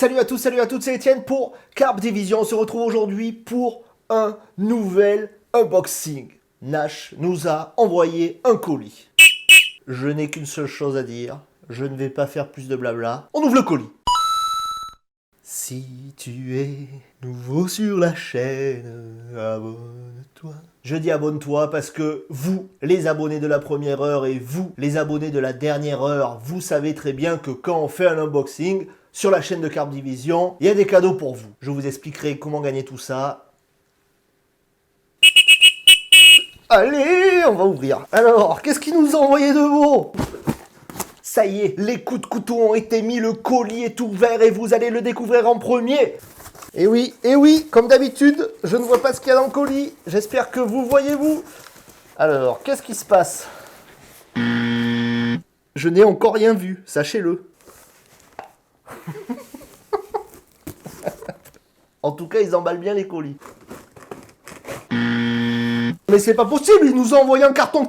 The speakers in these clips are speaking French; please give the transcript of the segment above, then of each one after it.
Salut à tous, salut à toutes, c'est Etienne pour Carpe Division. On se retrouve aujourd'hui pour un nouvel unboxing. Nash nous a envoyé un colis. Je n'ai qu'une seule chose à dire, je ne vais pas faire plus de blabla. On ouvre le colis. Si tu es nouveau sur la chaîne, abonne-toi. Je dis abonne-toi parce que vous, les abonnés de la première heure et vous, les abonnés de la dernière heure, vous savez très bien que quand on fait un unboxing sur la chaîne de Carpe Division, il y a des cadeaux pour vous. Je vous expliquerai comment gagner tout ça. Allez, on va ouvrir. Alors, qu'est-ce qu'ils nous ont envoyé de beau ? Ça y est, les coups de couteau ont été mis, le colis est ouvert et vous allez le découvrir en premier. Et oui, comme d'habitude, je ne vois pas ce qu'il y a dans le colis. J'espère que vous voyez vous. Alors, qu'est-ce qui se passe ? Je n'ai encore rien vu, sachez-le. En tout cas, ils emballent bien les colis. Mais c'est pas possible, ils nous ont envoyé un carton.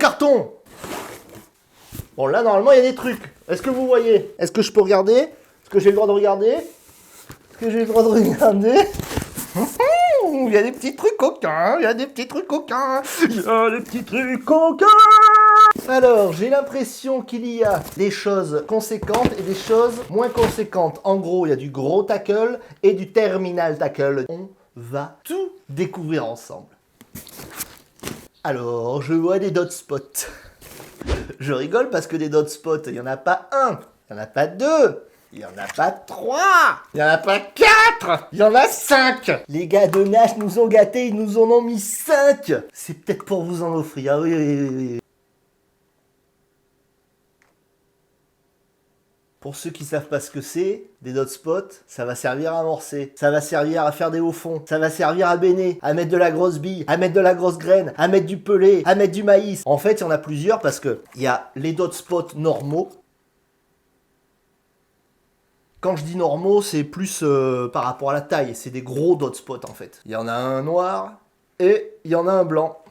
Bon, là, normalement, il y a des trucs. Est-ce que vous voyez ? Est-ce que je peux regarder ? Est-ce que j'ai le droit de regarder ? Il y a des petits trucs coquins. Alors, j'ai l'impression qu'il y a des choses conséquentes et des choses moins conséquentes. En gros, il y a du gros tackle et du terminal tackle. On va tout découvrir ensemble. Alors, je vois des dot spots. Je rigole parce que des dot spots, il n'y en a pas un, il n'y en a pas deux, il n'y en a pas trois, il n'y en a pas quatre, il y en a 5. Les gars de Nash nous ont gâtés, ils nous en ont mis 5. C'est peut-être pour vous en offrir, oui. Pour ceux qui savent pas ce que c'est, des dot spots, ça va servir à amorcer, ça va servir à faire des hauts fonds, ça va servir à béner, à mettre de la grosse bille, à mettre de la grosse graine, à mettre du pelé, à mettre du maïs. En fait, il y en a plusieurs parce que il y a les dot spots normaux. Quand je dis normaux, c'est plus par rapport à la taille, c'est des gros dot spots en fait. Il y en a un noir et il y en a un blanc.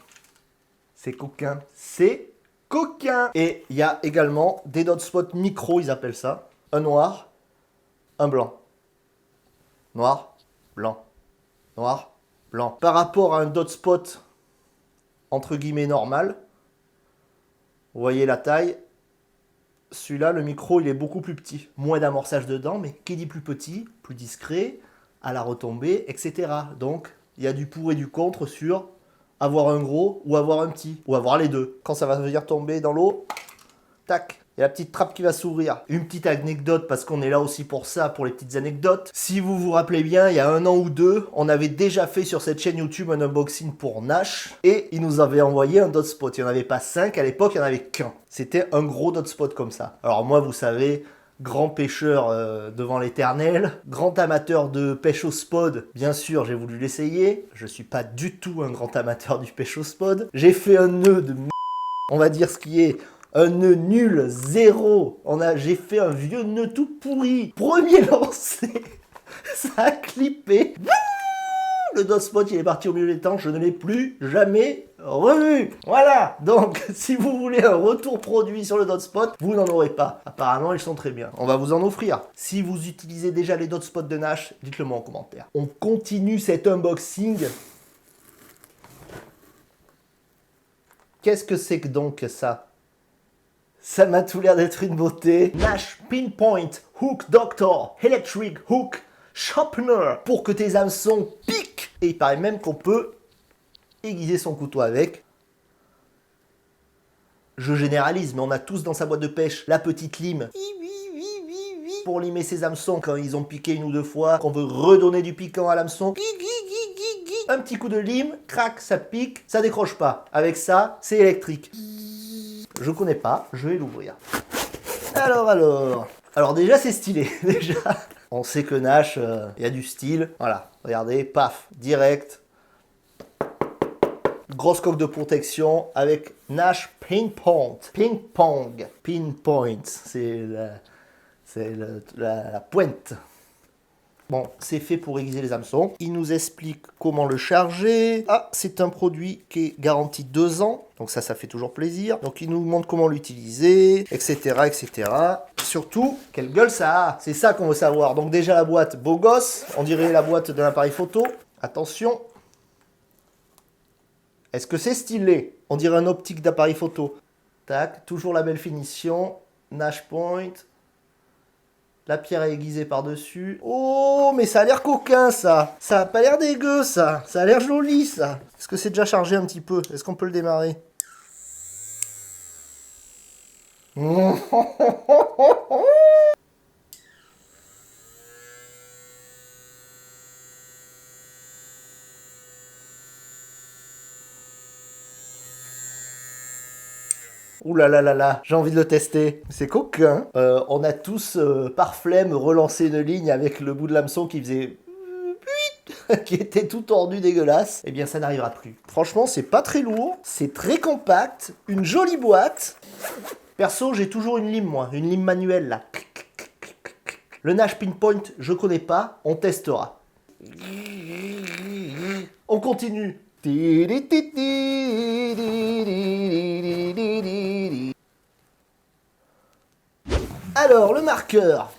C'est coquin, Et il y a également des dot spots micro, ils appellent ça. Un noir, un blanc. Noir, blanc. Noir, blanc. Par rapport à un dot spot, entre guillemets, normal, vous voyez la taille, celui-là, le micro, il est beaucoup plus petit. Moins d'amorçage dedans, mais qui dit plus petit, plus discret, à la retombée, etc. Donc, il y a du pour et du contre sur avoir un gros ou avoir un petit, ou avoir les deux. Quand ça va venir tomber dans l'eau, tac, il y a la petite trappe qui va s'ouvrir. Une petite anecdote, parce qu'on est là aussi pour ça, pour les petites anecdotes. Si vous vous rappelez bien, il y a 1 an ou 2, on avait déjà fait sur cette chaîne YouTube un unboxing pour Nash, et il nous avait envoyé un dot spot. Il n'y en avait pas 5, à l'époque, il n'y en avait qu'un. C'était un gros dot spot comme ça. Alors moi, vous savez, grand pêcheur devant l'éternel, grand amateur de pêche au spod, bien sûr j'ai voulu l'essayer, je suis pas du tout un grand amateur du pêche au spod, j'ai fait un nœud de on va dire ce qui est un nœud nul, zéro, j'ai fait un vieux nœud tout pourri, premier lancé, ça a clippé, le dot spot il est parti au milieu des temps, je ne l'ai plus jamais revu. Voilà, donc si vous voulez un retour produit sur le dot spot, vous n'en aurez pas. Apparemment ils sont très bien, on va vous en offrir. Si vous utilisez déjà les dot spots de Nash, dites-le moi en commentaire. On continue cet unboxing. Qu'est-ce que c'est que donc ça ? Ça m'a tout l'air d'être une beauté. Nash Pinpoint Hook Doctor Electric Hook Sharpener pour que tes hameçons piquent. Et il paraît même qu'on peut aiguiser son couteau avec. Je généralise, mais on a tous dans sa boîte de pêche la petite lime. Pour limer ses hameçons quand ils ont piqué 1 ou 2 fois, qu'on veut redonner du piquant à l'hameçon. Un petit coup de lime, crac, ça pique, ça décroche pas. Avec ça, c'est électrique. Je connais pas, je vais l'ouvrir. Alors déjà c'est stylé, déjà. On sait que Nash, y a du style. Voilà, regardez, paf, direct. Grosse coque de protection avec Nash Pinpoint. Pinpoint, c'est la pointe. Bon, c'est fait pour aiguiser les hameçons. Il nous explique comment le charger. Ah, c'est un produit qui est garanti 2 ans. Donc ça fait toujours plaisir. Donc il nous montre comment l'utiliser, etc., etc. surtout, quelle gueule ça a. C'est ça qu'on veut savoir. Donc déjà la boîte, beau gosse. On dirait la boîte d'un appareil photo. Attention. Est-ce que c'est stylé? On dirait un optique d'appareil photo. Tac, toujours la belle finition. Nash point. La pierre est aiguisée par-dessus. Oh, mais ça a l'air coquin, ça. Ça a pas l'air dégueu, ça. Ça a l'air joli, ça. Est-ce que c'est déjà chargé un petit peu? Est-ce qu'on peut le démarrer? Ouh là là là là, j'ai envie de le tester. C'est coquin. On a tous, par flemme, relancé une ligne avec le bout de l'hameçon qui faisait... qui était tout tordu, dégueulasse. Eh bien, ça n'arrivera plus. Franchement, c'est pas très lourd. C'est très compact. Une jolie boîte. Perso, j'ai toujours une lime, moi. Une lime manuelle, là. Le Nash Pinpoint, je connais pas. On testera. On continue. Alors, le marqueur.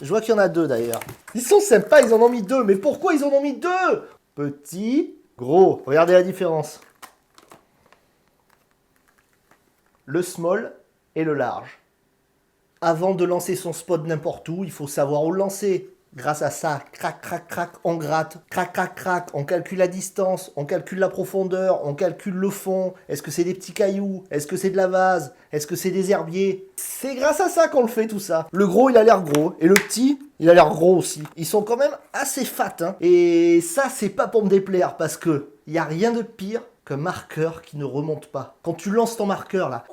Je vois qu'il y en a deux d'ailleurs. Ils sont sympas, ils en ont mis deux. Mais pourquoi ils en ont mis deux? Petit, gros. Regardez la différence. Le small et le large. Avant de lancer son spot n'importe où, il faut savoir où le lancer. Grâce à ça, crac, crac, crac, on gratte, crac, crac, crac, on calcule la distance, on calcule la profondeur, on calcule le fond. Est-ce que c'est des petits cailloux? Est-ce que c'est de la vase? Est-ce que c'est des herbiers? C'est grâce à ça qu'on le fait tout ça. Le gros, il a l'air gros, et le petit, il a l'air gros aussi. Ils sont quand même assez fat, hein. Et ça, c'est pas pour me déplaire, parce que il y a rien de pire qu'un marqueur qui ne remonte pas. Quand tu lances ton marqueur là,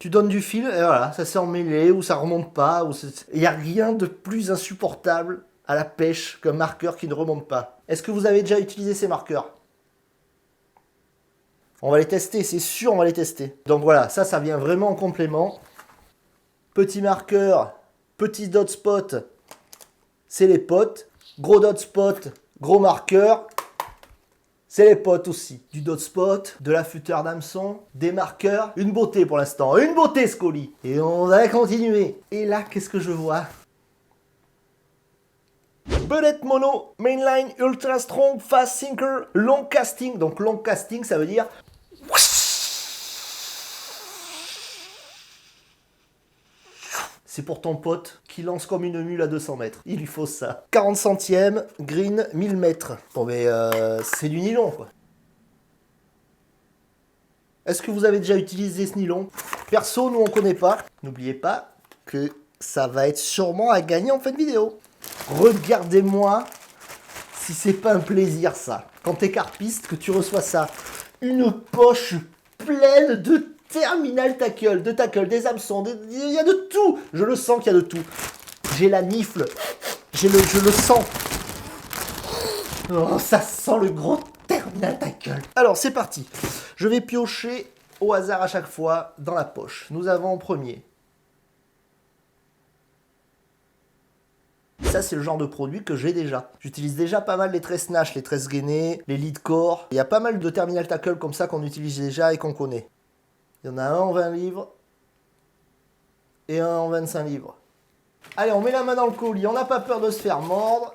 tu donnes du fil, et voilà, ça s'est emmêlé, ou ça remonte pas, ou il n'y a rien de plus insupportable à la pêche qu'un marqueur qui ne remonte pas. Est-ce que vous avez déjà utilisé ces marqueurs? On va les tester, c'est sûr, on va les tester. Donc voilà, ça vient vraiment en complément. Petit marqueur, petit dot spot, c'est les potes. Gros dot spot, gros marqueur, c'est les potes aussi. Du dot spot, de l'affûteur d'hameçon, des marqueurs. Une beauté pour l'instant. Une beauté ce colis. Et on va continuer. Et là, qu'est-ce que je vois? Bullet mono, mainline, ultra strong, fast sinker, long casting. Donc long casting, ça veut dire... C'est pour ton pote qui lance comme une mule à 200 mètres. Il lui faut ça. 40 centièmes, green, 1000 mètres. Bon, mais c'est du nylon, quoi. Est-ce que vous avez déjà utilisé ce nylon? Perso, nous, on connaît pas. N'oubliez pas que ça va être sûrement à gagner en fin de vidéo. Regardez-moi si c'est pas un plaisir, ça. Quand t'es carpiste, que tu reçois ça. Une poche pleine de terminal tackle, des hameçons, il y a de tout. Je le sens qu'il y a de tout. J'ai la nifle. Je le sens. Oh, ça sent le gros terminal tackle. Alors, c'est parti. Je vais piocher au hasard à chaque fois dans la poche. Nous avons en premier. Ça, c'est le genre de produit que j'ai déjà. J'utilise déjà pas mal les tresses Nash, les tresses gainées, les lead core. Il y a pas mal de terminal tackle comme ça qu'on utilise déjà et qu'on connaît. Il y en a un en 20 livres et un en 25 livres. Allez, on met la main dans le colis, on n'a pas peur de se faire mordre.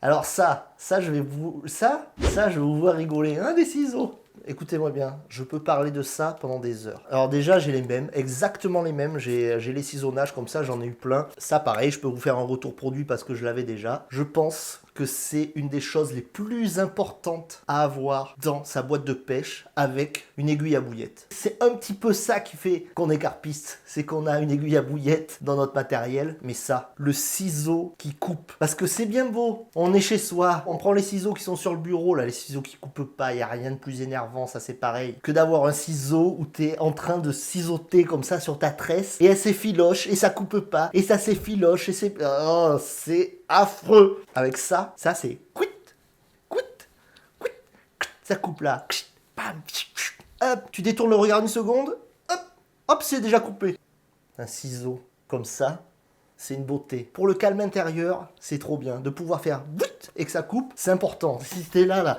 Alors je vais vous voir rigoler. Des ciseaux. Écoutez-moi bien, je peux parler de ça pendant des heures. Alors déjà, j'ai les mêmes, exactement les mêmes. J'ai les ciseaux Nash, comme ça, j'en ai eu plein. Ça, pareil, je peux vous faire un retour produit parce que je l'avais déjà. Je pense que c'est une des choses les plus importantes à avoir dans sa boîte de pêche avec une aiguille à bouillette. C'est un petit peu ça qui fait qu'on est carpiste, c'est qu'on a une aiguille à bouillette dans notre matériel, mais ça, le ciseau qui coupe. Parce que c'est bien beau, on est chez soi, on prend les ciseaux qui sont sur le bureau, là, les ciseaux qui coupent pas, il n'y a rien de plus énervant, ça c'est pareil, que d'avoir un ciseau où tu es en train de ciseauter comme ça sur ta tresse, et elle s'effiloche, et ça coupe pas, et ça s'effiloche, et c'est... Oh, c'est affreux. Avec ça c'est quit, ça coupe là. Bam, hop, tu détournes le regard une seconde, hop, c'est déjà coupé. Un ciseau comme ça, c'est une beauté. Pour le calme intérieur, c'est trop bien. De pouvoir faire et que ça coupe, c'est important. Si t'es là,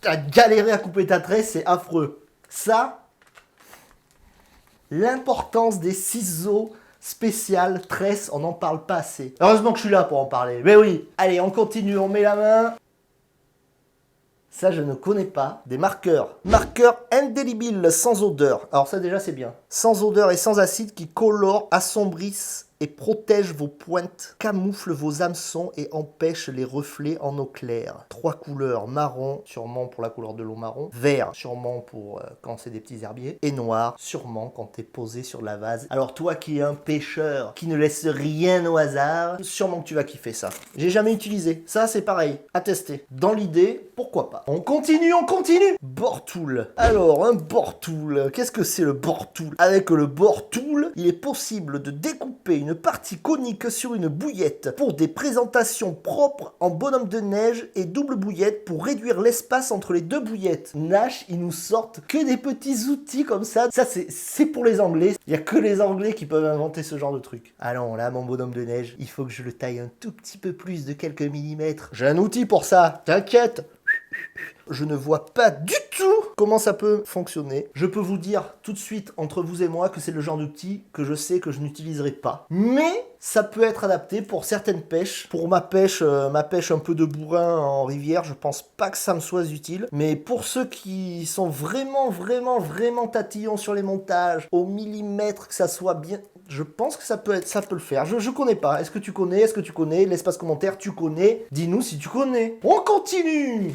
t'as galéré à couper ta tresse, c'est affreux. Ça, L'importance des ciseaux spécial tresse, on n'en parle pas assez. Heureusement que je suis là pour en parler. Mais oui, allez, on continue, on met la main. Ça, je ne connais pas. Des marqueurs. Marqueurs indélébiles, sans odeur. Alors ça, déjà, c'est bien. Sans odeur et sans acide qui colorent, assombrissent et protègent vos pointes, camouflent vos hameçons et empêchent les reflets en eau claire. 3 couleurs, marron, sûrement pour la couleur de l'eau marron, vert, sûrement pour quand c'est des petits herbiers, et noir, sûrement quand t'es posé sur la vase. Alors toi qui es un pêcheur, qui ne laisse rien au hasard, sûrement que tu vas kiffer ça. J'ai jamais utilisé. Ça, c'est pareil, à tester. Dans l'idée, pourquoi pas. On continue, on continue. Bore tool. Alors, un bore tool. Qu'est-ce que c'est le bore tool? Avec le bore tool, il est possible de découper une partie conique sur une bouillette pour des présentations propres en bonhomme de neige et double bouillette pour réduire l'espace entre les deux bouillettes. Nash, ils nous sortent que des petits outils comme ça. Ça, c'est pour les Anglais. Il n'y a que les Anglais qui peuvent inventer ce genre de truc. Allons, là, mon bonhomme de neige, il faut que je le taille un tout petit peu plus de quelques millimètres. J'ai un outil pour ça, t'inquiète. Je ne vois pas du tout comment ça peut fonctionner. Je peux vous dire tout de suite, entre vous et moi, que c'est le genre d'outil que je sais que je n'utiliserai pas. Mais ça peut être adapté pour certaines pêches. Pour ma pêche un peu de bourrin en rivière, je pense pas que ça me soit utile. Mais pour ceux qui sont vraiment tatillons sur les montages, au millimètre, que ça soit bien... Je pense que ça peut le faire. Je connais pas. Est-ce que tu connais? Est-ce que tu connais? L'espace commentaire, tu connais? Dis-nous si tu connais. On continue!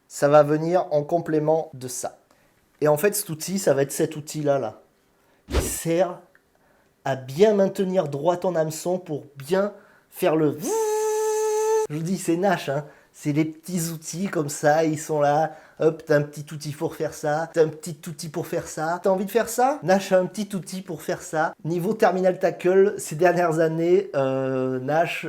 Ça va venir en complément de ça. Et en fait, cet outil, ça va être cet outil-là, là. Il sert à bien maintenir droit ton hameçon pour bien faire le... Je vous dis, c'est Nash, hein. C'est les petits outils comme ça, ils sont là. Hop, t'as un petit outil pour faire ça. T'as un petit outil pour faire ça. T'as envie de faire ça? Nash a un petit outil pour faire ça. Niveau Terminal Tackle, ces dernières années, Nash...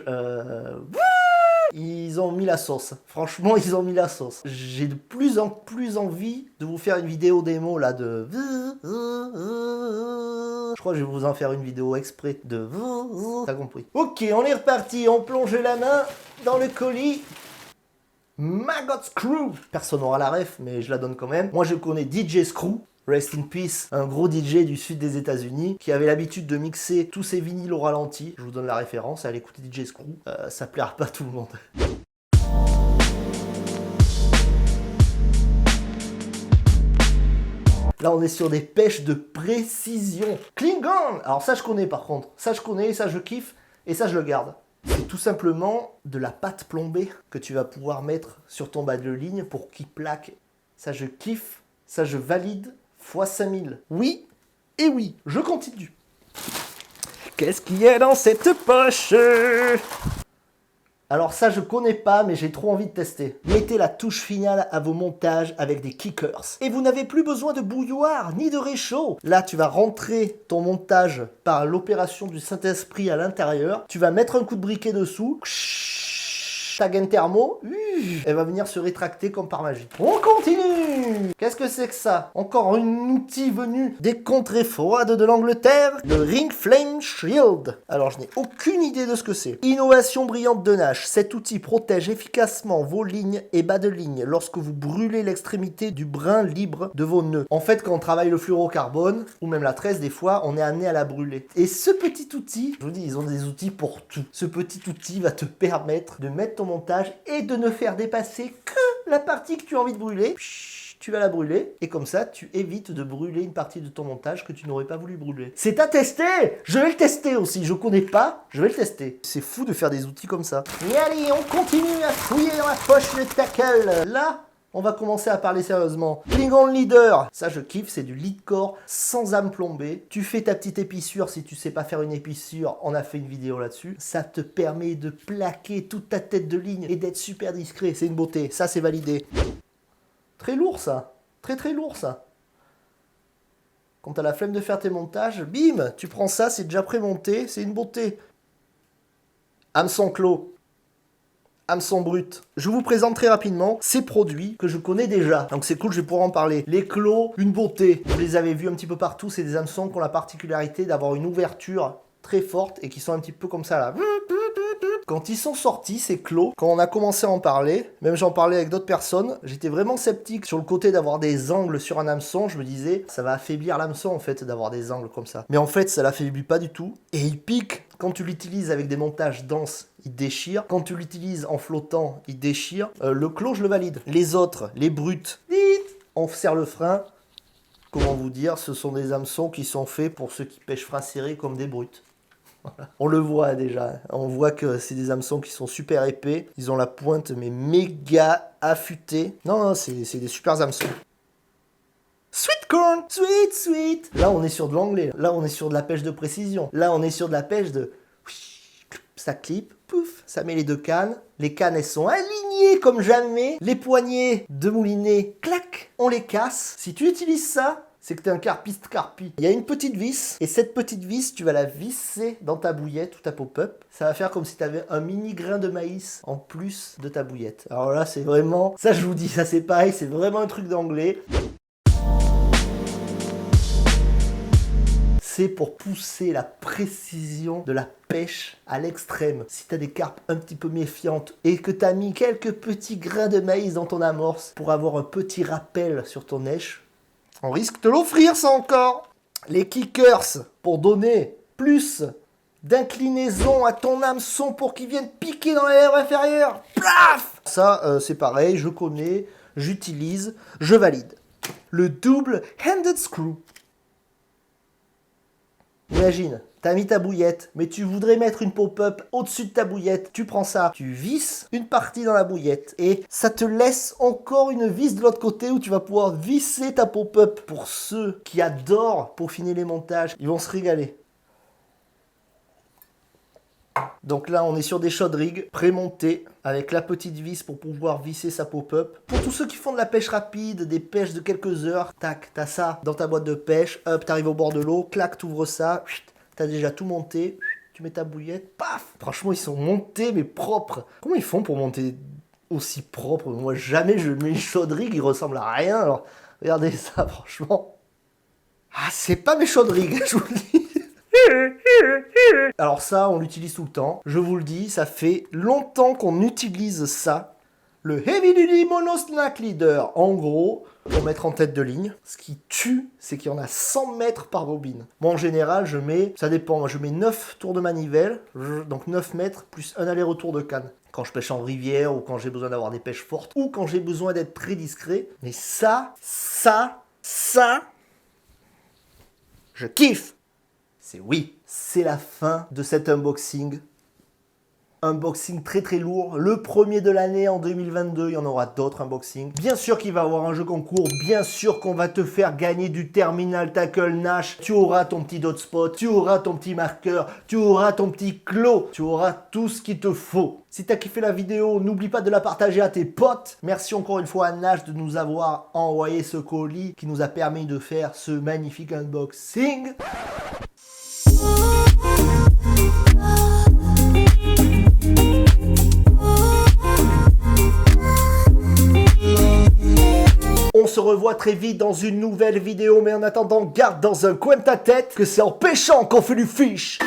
Ils ont mis la sauce. Franchement, ils ont mis la sauce. J'ai de plus en plus envie de vous faire une vidéo démo là de... Je crois que je vais vous en faire une vidéo exprès de... T'as compris. Ok, on est reparti. On plonge la main dans le colis. Maggot Screw. Personne n'aura la ref, mais je la donne quand même. Moi, je connais DJ Screw. Rest in peace, un gros DJ du sud des États-Unis qui avait l'habitude de mixer tous ses vinyles au ralenti. Je vous donne la référence, allez écouter DJ Screw, ça plaira pas à tout le monde. Là, on est sur des pêches de précision. Klingon! Alors ça, je connais par contre. Ça, je connais, ça, je kiffe, et ça, je le garde. C'est tout simplement de la pâte plombée que tu vas pouvoir mettre sur ton bas de ligne pour qu'il plaque. Ça, je kiffe, ça, je valide. Fois 5000. Oui, et oui, je continue. Qu'est-ce qu'il y a dans cette poche? Alors ça, je connais pas, mais j'ai trop envie de tester. Mettez la touche finale à vos montages avec des kickers. Et vous n'avez plus besoin de bouilloire, ni de réchaud. Là, tu vas rentrer ton montage par l'opération du Saint-Esprit à l'intérieur. Tu vas mettre un coup de briquet dessous. Ta gaine thermo, elle va venir se rétracter comme par magie. On continue. Qu'est-ce que c'est que ça? Encore un outil venu des contrées froides de l'Angleterre, le Ring Flame Shield. Alors je n'ai aucune idée de ce que c'est. Innovation brillante de Nash. Cet outil protège efficacement vos lignes et bas de ligne lorsque vous brûlez l'extrémité du brin libre de vos nœuds. En fait, quand on travaille le fluorocarbone, ou même la tresse, des fois, on est amené à la brûler. Et ce petit outil, je vous dis, ils ont des outils pour tout. Ce petit outil va te permettre de mettre ton montage et de ne faire dépasser que la partie que tu as envie de brûler. Tu vas la brûler et comme ça tu évites de brûler une partie de ton montage que tu n'aurais pas voulu brûler. C'est à tester. Je vais le tester aussi. Je connais pas, je vais le tester. C'est fou de faire des outils comme ça. Et allez, on continue à fouiller dans la poche le tackle. Là, on va commencer à parler sérieusement. Klingon Leader, ça je kiffe, c'est du lead core sans âme plombée. Tu fais ta petite épissure, si tu sais pas faire une épissure, on a fait une vidéo là-dessus. Ça te permet de plaquer toute ta tête de ligne et d'être super discret, c'est une beauté, ça c'est validé. Très lourd ça, très lourd ça. Quand t'as la flemme de faire tes montages, bim, tu prends ça, c'est déjà prémonté, c'est une beauté. Hameçon clos. Hameçon brut. Je vous présente très rapidement ces produits que je connais déjà. Donc c'est cool, je vais pouvoir en parler. Les clos, une beauté. Vous les avez vus un petit peu partout, c'est des hameçons qui ont la particularité d'avoir une ouverture très forte et qui sont un petit peu comme ça là. Quand ils sont sortis, ces clos, quand on a commencé à en parler, même j'en parlais avec d'autres personnes, j'étais vraiment sceptique sur le côté d'avoir des angles sur un hameçon. Je me disais, ça va affaiblir l'hameçon en fait d'avoir des angles comme ça. Mais en fait, ça l'affaiblit pas du tout. Et il pique. Quand tu l'utilises avec des montages denses, il déchire. Quand tu l'utilises en flottant, il déchire. Le clos, je le valide. Les autres, les brutes, on serre le frein. Comment vous dire, ce sont des hameçons qui sont faits pour ceux qui pêchent frein serré comme des brutes. Voilà. On le voit déjà, on voit que c'est des hameçons qui sont super épais, ils ont la pointe mais méga affûtée. Non, c'est des super hameçons. Sweet corn, sweet, sweet. Là, on est sur de l'anglais, là, on est sur de la pêche de précision. Là, on est sur de la pêche de... Ça clip, pouf, ça met les deux cannes. Les cannes, elles sont alignées comme jamais. Les poignées de moulinet, clac, on les casse. Si tu utilises ça, c'est que tu es un carpiste carpi. Il y a une petite vis, et cette petite vis, tu vas la visser dans ta bouillette ou ta pop-up. Ça va faire comme si tu avais un mini grain de maïs en plus de ta bouillette. Alors là, c'est vraiment... Ça, je vous dis, ça c'est pareil, c'est vraiment un truc d'anglais. C'est pour pousser la précision de la pêche à l'extrême. Si tu as des carpes un petit peu méfiantes et que tu as mis quelques petits grains de maïs dans ton amorce pour avoir un petit rappel sur ton èche, on risque de l'offrir ça encore. Les kickers, pour donner plus d'inclinaison à ton hameçon pour qu'il vienne piquer dans les lèvres inférieures. Plaf! Ça, c'est pareil, je connais, j'utilise, je valide. Le double handed screw. Imagine, t'as mis ta bouillette, mais tu voudrais mettre une pop-up au-dessus de ta bouillette. Tu prends ça, tu visses une partie dans la bouillette et ça te laisse encore une vis de l'autre côté où tu vas pouvoir visser ta pop-up. Pour ceux qui adorent peaufiner les montages, ils vont se régaler. Donc là, on est sur des shod rigs pré-montés avec la petite vis pour pouvoir visser sa pop-up. Pour tous ceux qui font de la pêche rapide, des pêches de quelques heures, tac, t'as ça dans ta boîte de pêche, hop, t'arrives au bord de l'eau, clac, t'ouvres ça, t'as déjà tout monté, tu mets ta bouillette, paf. Franchement, ils sont montés mais propres. Comment ils font pour monter aussi propre? Moi, jamais je mets une shod rig, il ressemble à rien. Alors, regardez ça, franchement. Ah, c'est pas mes shod rigs, je vous le dis. Alors ça, on l'utilise tout le temps. Je vous le dis, ça fait longtemps qu'on utilise ça. Le Heavy Duty Mono Snack Leader. En gros, pour mettre en tête de ligne, ce qui tue, c'est qu'il y en a 100 mètres par bobine. Moi, en général, je mets, ça dépend, moi, je mets 9 tours de manivelle, donc 9 mètres plus un aller-retour de canne. Quand je pêche en rivière ou quand j'ai besoin d'avoir des pêches fortes ou quand j'ai besoin d'être très discret. Mais ça, je kiffe. C'est oui, c'est la fin de cet unboxing. Unboxing très très lourd, le premier de l'année en 2022, il y en aura d'autres unboxings. Bien sûr qu'il va y avoir un jeu concours, bien sûr qu'on va te faire gagner du Terminal Tackle Nash. Tu auras ton petit dot spot, tu auras ton petit marqueur, tu auras ton petit clos, tu auras tout ce qu'il te faut. Si tu as kiffé la vidéo, n'oublie pas de la partager à tes potes. Merci encore une fois à Nash de nous avoir envoyé ce colis qui nous a permis de faire ce magnifique unboxing. On se revoit très vite dans une nouvelle vidéo, mais en attendant, garde dans un coin de ta tête que c'est en pêchant qu'on fait du fish.